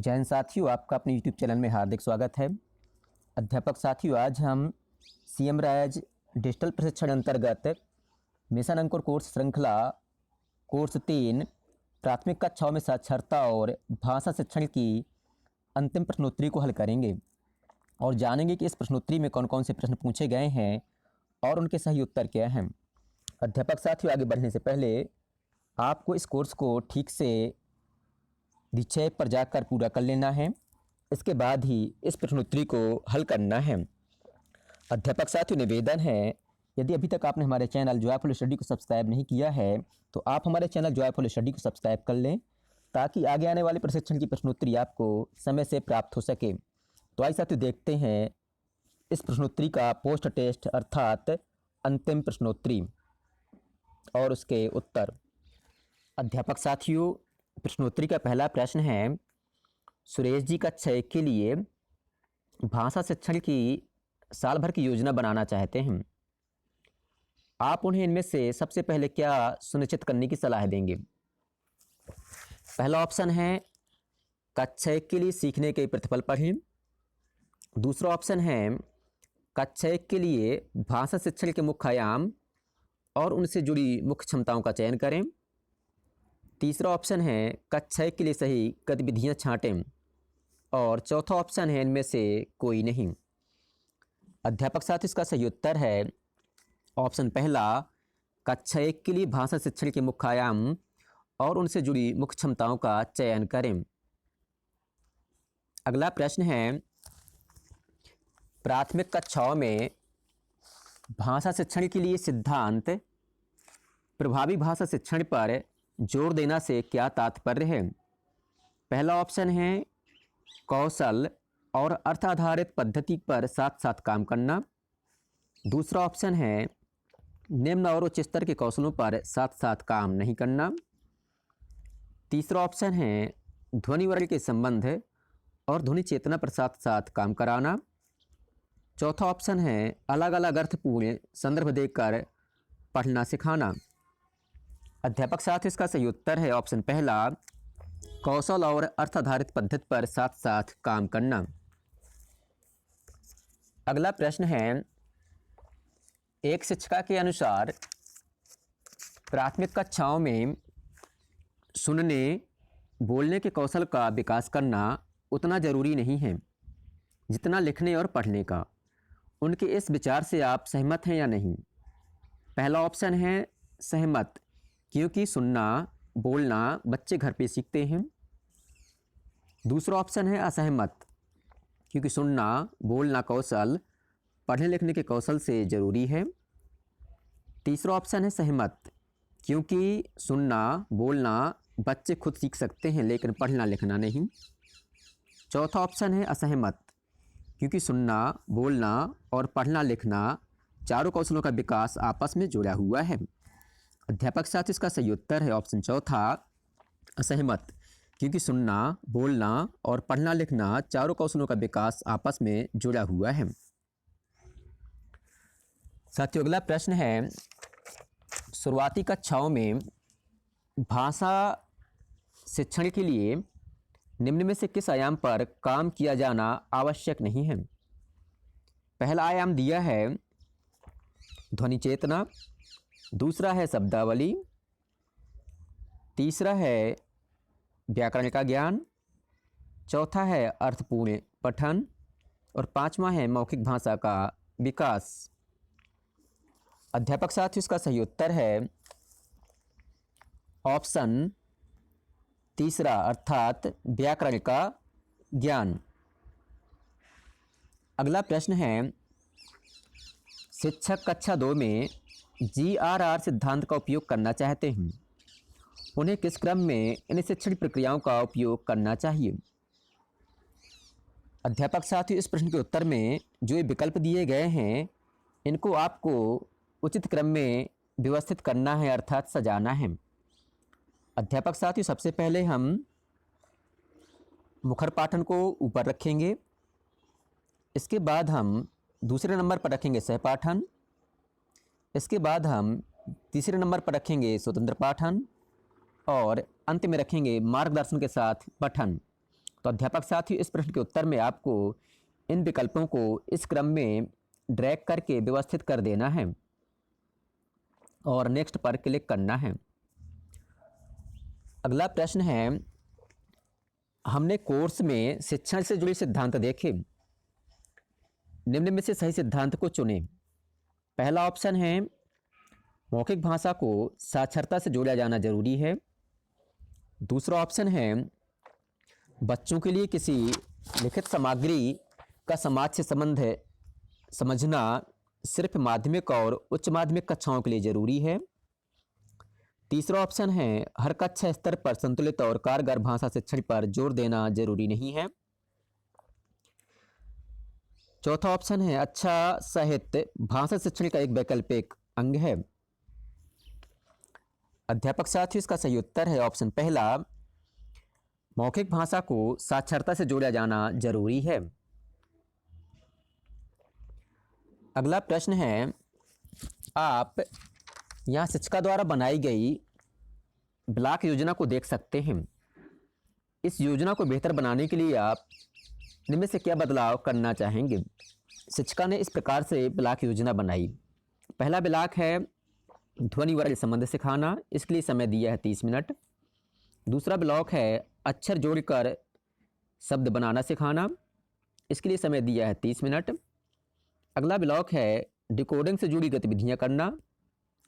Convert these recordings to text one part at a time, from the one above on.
जय हिंद साथियों, आपका अपने YouTube चैनल में हार्दिक स्वागत है। अध्यापक साथियों, आज हम CM राज डिजिटल प्रशिक्षण अंतर्गत मिशन अंकुर कोर्स श्रृंखला कोर्स 3 प्राथमिक कक्षाओं में साक्षरता और भाषा शिक्षण की अंतिम प्रश्नोत्तरी को हल करेंगे और जानेंगे कि इस प्रश्नोत्तरी में कौन कौन से प्रश्न पूछे गए हैं और उनके सही उत्तर क्या हैं। अध्यापक साथियों, आगे बढ़ने से पहले आपको इस कोर्स को ठीक से विषय पर जाकर पूरा कर लेना है। इसके बाद ही इस प्रश्नोत्तरी को हल करना है। अध्यापक साथियों, निवेदन है, यदि अभी तक आपने हमारे चैनल जॉयफुल स्टडी को सब्सक्राइब नहीं किया है तो आप हमारे चैनल जॉयफुल स्टडी को सब्सक्राइब कर लें ताकि आगे आने वाले प्रशिक्षण की प्रश्नोत्तरी आपको समय से प्राप्त हो सके। तो आइए साथियों, देखते हैं इस प्रश्नोत्तरी का पोस्ट टेस्ट अर्थात अंतिम प्रश्नोत्तरी और उसके उत्तर। अध्यापक साथियों, प्रश्नोत्तरी का पहला प्रश्न है, सुरेश जी कक्षा 1 के लिए भाषा शिक्षण की साल भर की योजना बनाना चाहते हैं। आप उन्हें इनमें से सबसे पहले क्या सुनिश्चित करने की सलाह देंगे? पहला ऑप्शन है कक्षा 1 के लिए सीखने के प्रतिफल पढ़ें। दूसरा ऑप्शन है कक्षा 1 के लिए भाषा शिक्षण के मुख्य आयाम और उनसे जुड़ी मुख्य क्षमताओं का चयन करें। तीसरा ऑप्शन है कक्षा 1 के लिए सही गतिविधियां छांटें और चौथा ऑप्शन है इनमें से कोई नहीं। अध्यापक साथ इसका सही उत्तर है ऑप्शन पहला, कक्षा 1 के लिए भाषा शिक्षण के मुख्य आयाम और उनसे जुड़ी मुख्य क्षमताओं का चयन करें। अगला प्रश्न है, प्राथमिक कक्षाओं में भाषा शिक्षण के लिए सिद्धांत प्रभावी भाषा शिक्षण पर जोर देना से क्या तात्पर्य है? पहला ऑप्शन है कौशल और अर्थ आधारित पद्धति पर साथ साथ काम करना। दूसरा ऑप्शन है निम्न और उच्च स्तर के कौशलों पर साथ साथ काम नहीं करना। तीसरा ऑप्शन है ध्वनि वर्ण के संबंध और ध्वनि चेतना पर साथ साथ काम कराना। चौथा ऑप्शन है अलग अलग अर्थपूर्ण संदर्भ देकर पढ़ना सिखाना। अध्यापक साथ इसका सही उत्तर है ऑप्शन पहला, कौशल और अर्थ आधारित पद्धति पर साथ साथ काम करना। अगला प्रश्न है, एक शिक्षिका के अनुसार प्राथमिक कक्षाओं में सुनने बोलने के कौशल का विकास करना उतना जरूरी नहीं है जितना लिखने और पढ़ने का। उनके इस विचार से आप सहमत हैं या नहीं? पहला ऑप्शन है सहमत, क्योंकि सुनना बोलना बच्चे घर पे सीखते हैं। दूसरा ऑप्शन है असहमत, क्योंकि सुनना बोलना कौशल पढ़ने लिखने के कौशल से ज़रूरी है। तीसरा ऑप्शन है सहमत, क्योंकि सुनना बोलना बच्चे खुद सीख सकते हैं लेकिन पढ़ना लिखना नहीं। चौथा ऑप्शन है असहमत, क्योंकि सुनना बोलना और पढ़ना लिखना चारों कौशलों का विकास आपस में जुड़ा हुआ है। अध्यापक साथ इसका सही उत्तर है ऑप्शन चौथा, असहमत, क्योंकि सुनना बोलना और पढ़ना लिखना चारों कौशलों का विकास आपस में जुड़ा हुआ है। साथियों, अगला प्रश्न है, शुरुआती कक्षाओं में भाषा शिक्षण के लिए निम्न में से किस आयाम पर काम किया जाना आवश्यक नहीं है? पहला आयाम दिया है ध्वनि चेतना, दूसरा है शब्दावली, तीसरा है व्याकरण का ज्ञान, चौथा है अर्थपूर्ण पठन और पांचवा है मौखिक भाषा का विकास। अध्यापक साथियों, इसका सही उत्तर है ऑप्शन तीसरा अर्थात व्याकरण का ज्ञान। अगला प्रश्न है, शिक्षक कक्षा 2 में GRR सिद्धांत का उपयोग करना चाहते हैं। उन्हें किस क्रम में इन शिक्षण प्रक्रियाओं का उपयोग करना चाहिए? अध्यापक साथियों, इस प्रश्न के उत्तर में जो ये विकल्प दिए गए हैं इनको आपको उचित क्रम में व्यवस्थित करना है अर्थात सजाना है। अध्यापक साथियों, सबसे पहले हम मुखर पाठन को ऊपर रखेंगे, इसके बाद हम दूसरे नंबर पर रखेंगे सहपाठन, इसके बाद हम तीसरे नंबर पर रखेंगे स्वतंत्र पाठन और अंत में रखेंगे मार्गदर्शन के साथ पठन। तो अध्यापक साथियों इस प्रश्न के उत्तर में आपको इन विकल्पों को इस क्रम में ड्रैग करके व्यवस्थित कर देना है और नेक्स्ट पर क्लिक करना है। अगला प्रश्न है, हमने कोर्स में शिक्षण से जुड़े सिद्धांत देखे, निम्न में से सही सिद्धांत को चुनें। पहला ऑप्शन है मौखिक भाषा को साक्षरता से जोड़ा जाना जरूरी है। दूसरा ऑप्शन है बच्चों के लिए किसी लिखित सामग्री का समाज से संबंध समझना सिर्फ माध्यमिक और उच्च माध्यमिक कक्षाओं के लिए जरूरी है। तीसरा ऑप्शन है हर कक्षा स्तर पर संतुलित और कारगर भाषा शिक्षण पर जोर देना जरूरी नहीं है। चौथा ऑप्शन है अच्छा साहित्य भाषा शिक्षण का एक वैकल्पिक अंग है। अध्यापक साथियों इसका सही उत्तर है ऑप्शन पहला, मौखिक भाषा को साक्षरता से जोड़ा जाना जरूरी है। अगला प्रश्न है, आप यहाँ शिक्षिका द्वारा बनाई गई ब्लॉक योजना को देख सकते हैं। इस योजना को बेहतर बनाने के लिए आप इनमें से क्या बदलाव करना चाहेंगे? शिक्षिका ने इस प्रकार से ब्लॉक योजना बनाई। पहला ब्लॉक है ध्वनि वर्ग संबंध सिखाना, इसके लिए समय दिया है 30 मिनट। दूसरा ब्लॉक है अक्षर जोड़कर शब्द बनाना सिखाना, इसके लिए समय दिया है 30 मिनट। अगला ब्लॉक है डिकोडिंग से जुड़ी गतिविधियां करना,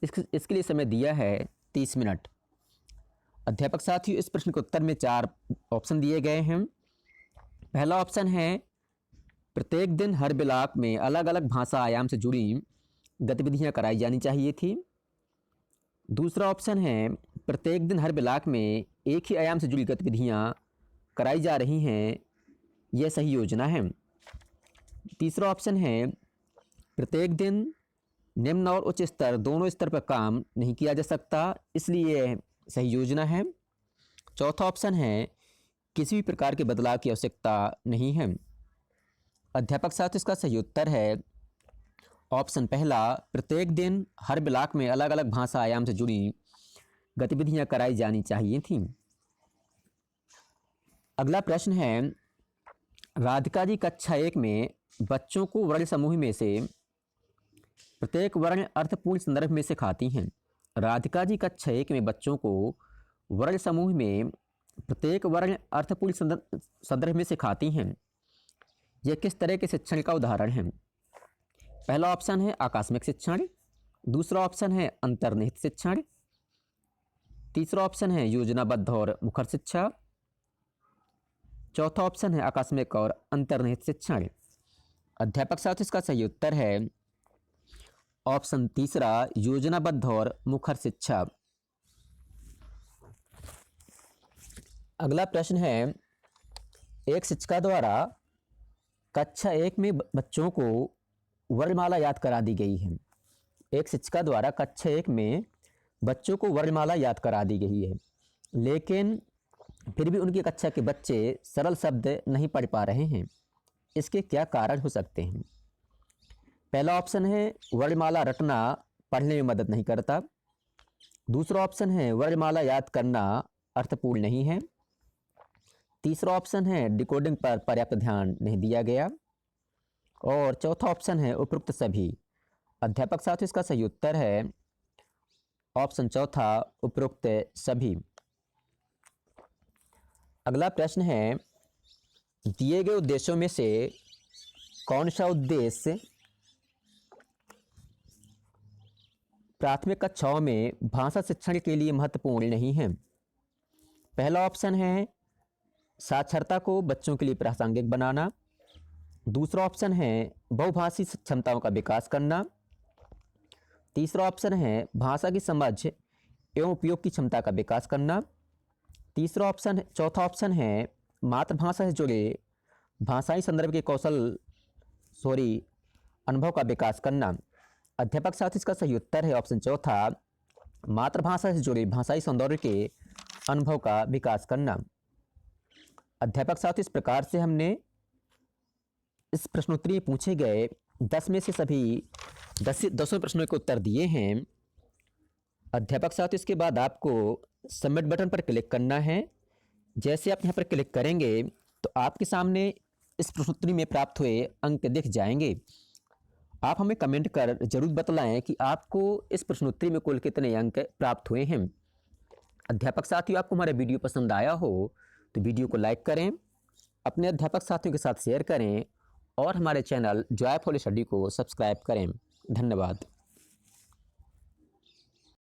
इसके लिए समय दिया है 30 मिनट। अध्यापक साथियों इस प्रश्न के उत्तर में 4 ऑप्शन दिए गए हैं। पहला ऑप्शन है प्रत्येक दिन हर ब्लॉक में अलग अलग भाषा आयाम से जुड़ी गतिविधियां कराई जानी चाहिए थी। दूसरा ऑप्शन है प्रत्येक दिन हर ब्लॉक में एक ही आयाम से जुड़ी गतिविधियां कराई जा रही हैं, यह सही योजना है। तीसरा ऑप्शन है प्रत्येक दिन निम्न और उच्च स्तर दोनों स्तर पर काम नहीं किया जा सकता, इसलिए यह सही योजना है। चौथा ऑप्शन है किसी भी प्रकार के बदलाव की आवश्यकता नहीं है। अध्यापक साथियों इसका सही उत्तर है ऑप्शन पहला, प्रत्येक दिन हर ब्लॉक में अलग अलग भाषा आयाम से जुड़ी गतिविधियां कराई जानी चाहिए थी। अगला प्रश्न है, राधिका जी कक्षा 1 में बच्चों को वर्ण समूह में से प्रत्येक वर्ण अर्थपूर्ण संदर्भ में सिखाती हैं। राधिका जी कक्षा 1 में बच्चों को वर्ण समूह में प्रत्येक वर्ण अर्थपूर्ण संदर्भ में सिखाती हैं। यह किस तरह के शिक्षण का उदाहरण है? पहला ऑप्शन है आकस्मिक शिक्षण, दूसरा ऑप्शन है अंतर्निहित शिक्षण, तीसरा ऑप्शन है योजनाबद्ध और मुखर शिक्षा, चौथा ऑप्शन है आकस्मिक और अंतर्निहित शिक्षण। अध्यापक साथियों इसका सही उत्तर है ऑप्शन तीसरा, योजनाबद्ध और मुखर शिक्षा। अगला प्रश्न है, एक शिक्षिका द्वारा कक्षा 1 में बच्चों को वर्णमाला याद करा दी गई है। एक शिक्षिका द्वारा कक्षा 1 में बच्चों को वर्णमाला याद करा दी गई है, लेकिन फिर भी उनकी कक्षा के बच्चे सरल शब्द नहीं पढ़ पा रहे हैं। इसके क्या कारण हो सकते हैं? पहला ऑप्शन है वर्णमाला रटना पढ़ने में मदद नहीं करता। दूसरा ऑप्शन है वर्णमाला याद करना अर्थपूर्ण नहीं है। तीसरा ऑप्शन है डिकोडिंग पर पर्याप्त ध्यान नहीं दिया गया। और चौथा ऑप्शन है उपरोक्त सभी। अध्यापक साथियों इसका सही उत्तर है ऑप्शन चौथा, उपरोक्त सभी। अगला प्रश्न है, दिए गए उद्देश्यों में से कौन सा उद्देश्य प्राथमिक कक्षाओं में भाषा शिक्षण के लिए महत्वपूर्ण नहीं है? पहला ऑप्शन है साक्षरता को बच्चों के लिए प्रासंगिक बनाना। दूसरा ऑप्शन है बहुभाषी क्षमताओं का विकास करना। तीसरा ऑप्शन है भाषा की समझ एवं उपयोग की क्षमता का विकास करना। चौथा ऑप्शन है मातृभाषा से जुड़े भाषाई संदर्भ के अनुभव का विकास करना। अध्यापक साथ इसका सही उत्तर है ऑप्शन चौथा, मातृभाषा से जुड़े भाषाई सौंदर्य के अनुभव का विकास करना। अध्यापक साथ इस प्रकार से हमने इस प्रश्नोत्तरी में पूछे गए 10 में से सभी 10 प्रश्नों के उत्तर दिए हैं। अध्यापक साथ इसके बाद आपको सबमिट बटन पर क्लिक करना है। जैसे आप यहाँ पर क्लिक करेंगे तो आपके सामने इस प्रश्नोत्तरी में प्राप्त हुए अंक दिख जाएंगे। आप हमें कमेंट कर जरूर बतलाएं कि आपको इस प्रश्नोत्तरी में कुल कितने अंक प्राप्त हुए हैं। अध्यापक साथियों, आपको हमारा वीडियो पसंद आया हो तो वीडियो को लाइक करें, अपने अध्यापक साथियों के साथ शेयर करें और हमारे चैनल जॉयफुल स्टडी को सब्सक्राइब करें। धन्यवाद।